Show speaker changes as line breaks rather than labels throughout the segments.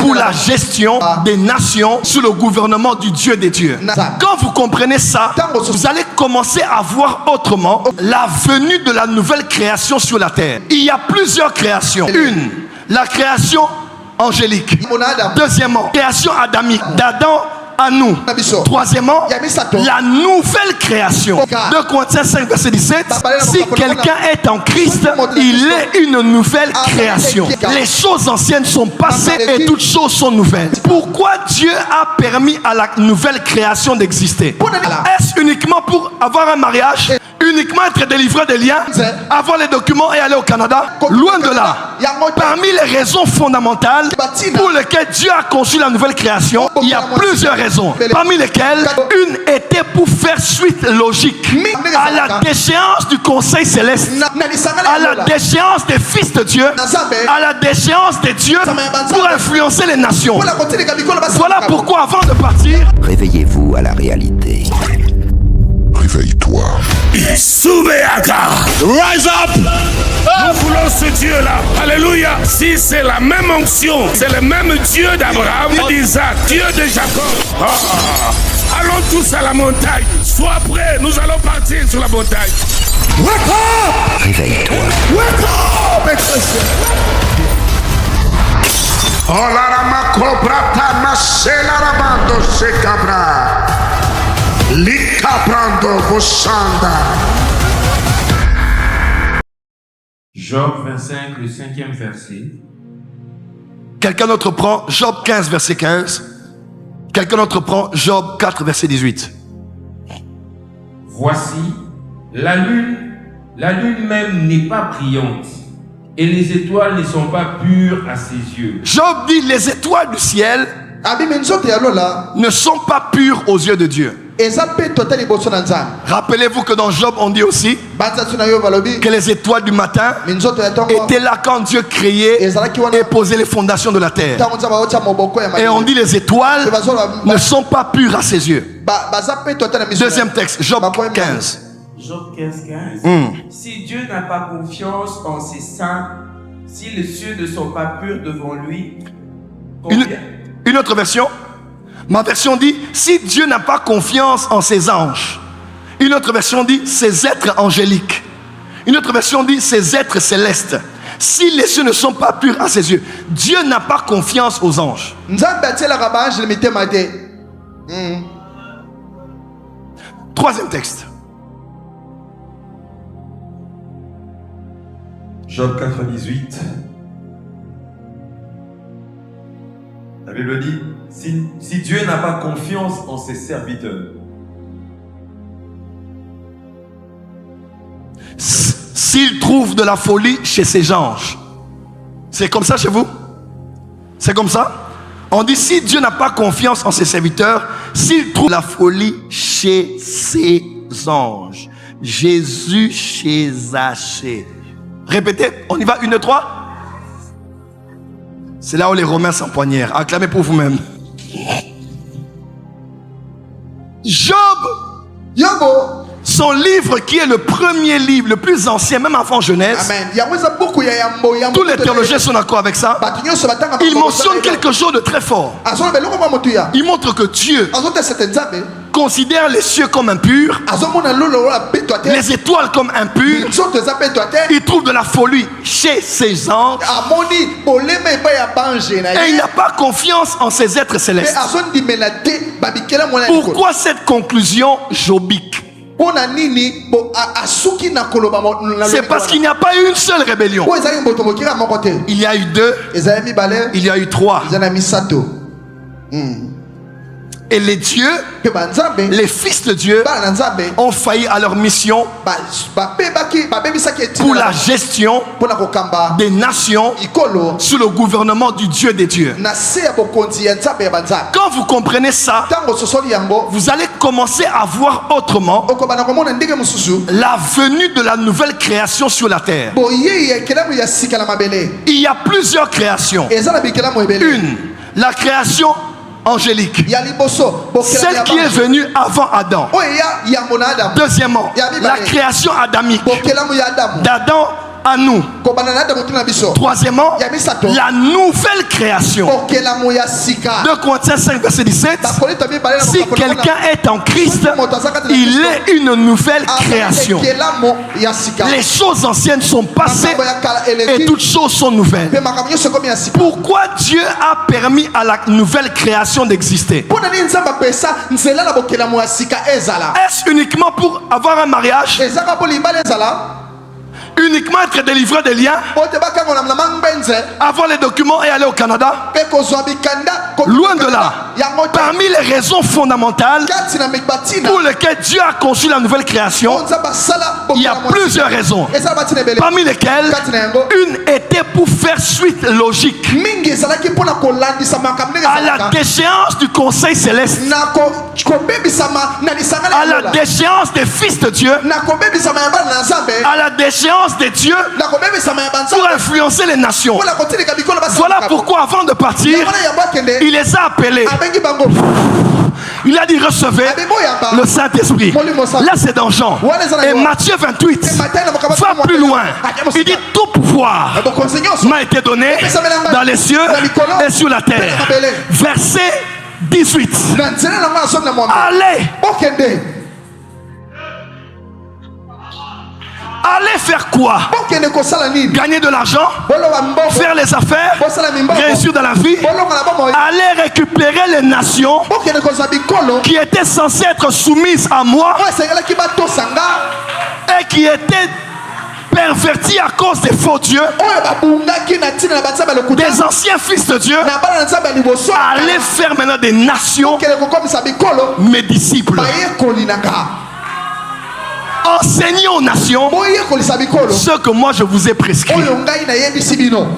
pour la gestion des nations sous le gouvernement du Dieu des dieux. Quand vous comprenez ça, vous allez commencer à voir autrement la venue de la nouvelle création sur la terre. Il y a plusieurs créations. Une, la création angélique. Deuxièmement, création adamique, d'Adam à nous. Troisièmement, la nouvelle création. 2 Corinthiens 5 verset 17. Si quelqu'un est en Christ, il est une nouvelle création. Les choses anciennes sont passées et toutes choses sont nouvelles. Pourquoi Dieu a permis à la nouvelle création d'exister? Est-ce uniquement pour avoir un mariage? Uniquement être délivré des liens, avoir les documents et aller au Canada? Loin de là. Parmi les raisons fondamentales pour lesquelles Dieu a conçu la nouvelle création, il y a plusieurs raisons. Parmi lesquelles, une était pour faire suite logique à la déchéance du conseil céleste, à la déchéance des fils de Dieu, à la déchéance des dieux pour influencer les nations. Voilà pourquoi avant de partir,
réveillez-vous à la réalité.
Réveille-toi.
Soubeaka. Rise up. Nous voulons ce Dieu-là. Alléluia. Si c'est la même onction, c'est le même Dieu d'Abraham, d'Isaac, Dieu de Jacob. Allons tous à la montagne. Sois prêts, nous allons partir sur la montagne. Wake up.
Réveille-toi.
Wake up. Oh la rama cobra ta masela rabando se cabra.
Job 25, le 5e verset.
quelqu'un d'autre prend Job 15 verset 15. Quelqu'un d'autre prend Job 4 verset 18.
Voici, la lune même n'est pas brillante, et les étoiles ne sont pas pures à ses yeux.
Job dit les étoiles du ciel ne sont pas pures aux yeux de Dieu. Rappelez-vous que dans Job on dit aussi que les étoiles du matin étaient là quand Dieu créait et posait les fondations de la terre. Et on dit les étoiles ne sont pas pures à ses yeux. Deuxième texte, Job 15.
Job 15. Si Dieu n'a pas confiance en ses saints, si les cieux ne sont pas purs devant lui,
une autre version, ma version dit si Dieu n'a pas confiance en ses anges. Une autre version dit ses êtres angéliques. Une autre version dit ses êtres célestes. Si les cieux ne sont pas purs à ses yeux, Dieu n'a pas confiance aux anges. Troisième texte.
Job 4, 18. La Bible dit, si Dieu n'a pas confiance en ses serviteurs,
s'il trouve de la folie chez ses anges. C'est comme ça chez vous? C'est comme ça? On dit si Dieu n'a pas confiance en ses serviteurs, s'il trouve la folie chez ses anges. Jésus chez Zachée. Répétez, on y va, 1, 2, 3. C'est là où les Romains s'empoignèrent. Acclamez pour vous-même. Job, son livre qui est le premier livre, le plus ancien, même avant Genèse. Tous les théologiens sont d'accord avec ça. Il mentionne quelque chose de très fort. Il montre que Dieu considère les cieux comme impurs, les étoiles comme impures. Il trouve de la folie chez ses anges et il n'a pas confiance en ses êtres célestes. Pourquoi cette conclusion jobique? C'est parce qu'il n'y a pas eu une seule rébellion. Il y a eu 2, il y a eu 3. Et les dieux, les fils de Dieu, ont failli à leur mission pour la gestion des nations sous le gouvernement du Dieu des dieux. Quand vous comprenez ça, vous allez commencer à voir autrement la venue de la nouvelle création sur la terre. Il y a plusieurs créations. Une, la création angélique, celle qui est venue avant Adam. Deuxièmement, la création adamique, d'Adam à nous. Troisièmement, la nouvelle création. 2 Corinthiens 5, verset 17. Si quelqu'un est en Christ, il est une nouvelle création. Les choses anciennes sont passées et toutes choses sont nouvelles. Pourquoi Dieu a permis à la nouvelle création d'exister? Est-ce uniquement pour avoir un mariage? Uniquement être délivré des liens, avoir les documents et aller au Canada? Loin de là. Parmi les raisons fondamentales pour lesquelles Dieu a conçu la nouvelle création, il y a plusieurs raisons. Parmi lesquelles, une était pour faire suite logique à la déchéance du conseil céleste, à la déchéance des fils de Dieu, à la déchéance de Dieu pour influencer les nations. Voilà pourquoi avant de partir, il les a appelés. Il a dit recevez le Saint-Esprit. Là c'est dans Jean. Et Matthieu 28 va plus loin. Il dit tout pouvoir m'a été donné dans les cieux et sur la terre. Verset 18. Allez faire quoi? Gagner de l'argent, faire les affaires, réussir dans la vie. Allez récupérer les nations qui étaient censées être soumises à moi et qui étaient pervertis à cause des faux dieux, des anciens fils de Dieu. Allez faire maintenant des nations mes disciples. Enseignez aux nations ce que moi je vous ai prescrit.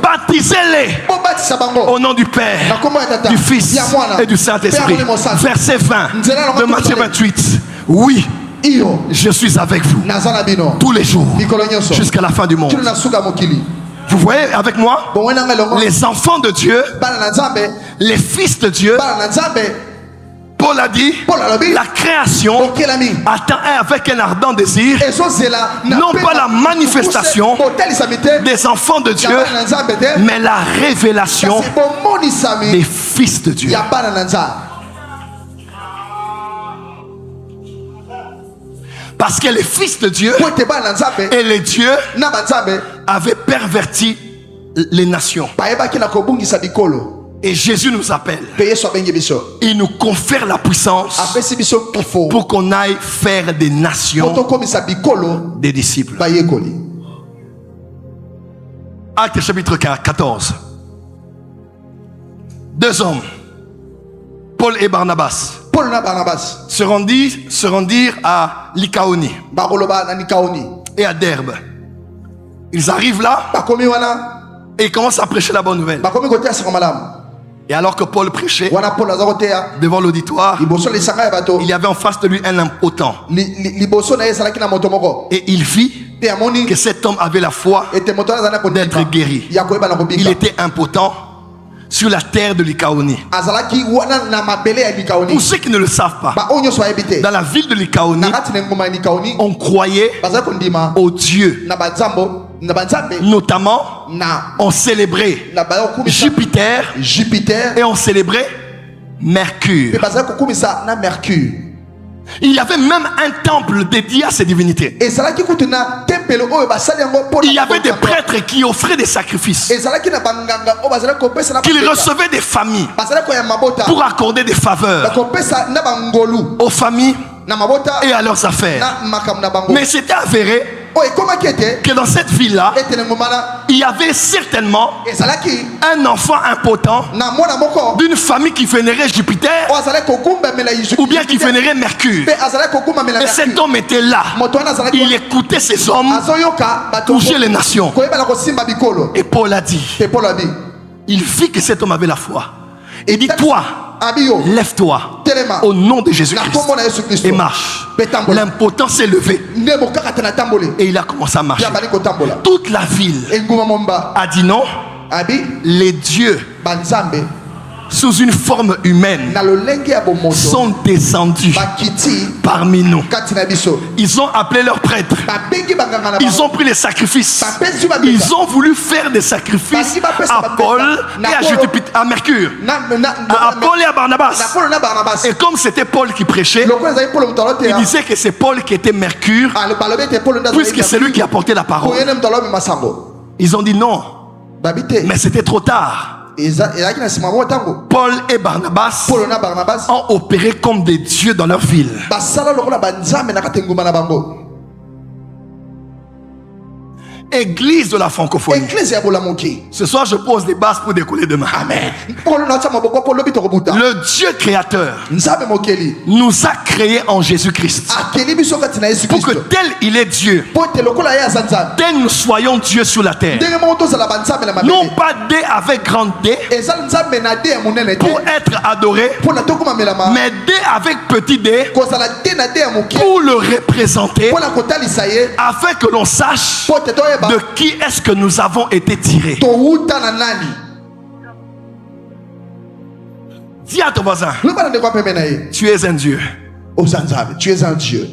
Baptisez-les au nom du Père, du Fils et du Saint-Esprit. Verset 20 de Matthieu 28. Oui, je suis avec vous tous les jours jusqu'à la fin du monde. Vous voyez avec moi, les enfants de Dieu, les fils de Dieu, Paul a dit, la création attend avec un ardent désir, non pas la manifestation des enfants de Dieu, mais la révélation des fils de Dieu. Parce que les fils de Dieu et les dieux avaient perverti les nations. Et Jésus nous appelle. Il nous confère la puissance pour qu'on aille faire des nations des disciples. Actes chapitre 14. 2 hommes, Paul et Barnabas, se rendirent à Lycaonie et à Derbe. Ils arrivent là et ils commencent à prêcher la bonne nouvelle. Et alors que Paul prêchait devant l'auditoire, il y avait en face de lui un impotent. Et il vit que cet homme avait la foi d'être guéri. Il était impotent sur la terre de Lycaonie. Pour ceux qui ne le savent pas, dans la ville de Lycaonie, on croyait aux dieux. Notamment, on célébrait Jupiter et on célébrait Mercure. Il y avait même un temple dédié à ces divinités. Il y avait des prêtres qui offraient des sacrifices, qui recevaient des familles pour accorder des faveurs aux familles et à leurs affaires. Mais c'était avéré que dans cette ville-là, il y avait certainement un enfant impotent d'une famille qui vénérait Jupiter ou bien qui vénérait Mercure. Et cet homme était là. Il écoutait ces hommes toucher les nations. Et Paul a dit, il vit que cet homme avait la foi. Et dit, toi, lève-toi au nom de Jésus-Christ et marche. L'impotent s'est levé et il a commencé à marcher. Toute la ville a dit non, les dieux sous une forme humaine, sont descendus parmi nous. Ils ont appelé leurs prêtres. Ils ont pris les sacrifices. Ils ont voulu faire des sacrifices à Paul et à Mercure, à Paul et à Barnabas. Et comme c'était Paul qui prêchait, il disait que c'est Paul qui était Mercure, puisque c'est lui qui apportait la parole. Ils ont dit non, mais c'était trop tard. Paul et Barnabas ont opéré comme des dieux dans leur ville. Église de la francophonie. Ce soir, je pose des bases pour décoller demain. Amen. Le Dieu créateur nous a créés en Jésus-Christ pour que tel il est Dieu, tel nous soyons Dieu sur la terre. Non pas D avec grand D pour être adoré, mais D avec petit d pour le représenter, afin que l'on sache de qui est-ce que nous avons été tirés. Dis à ton voisin, tu es un Dieu.
Tu es un Dieu.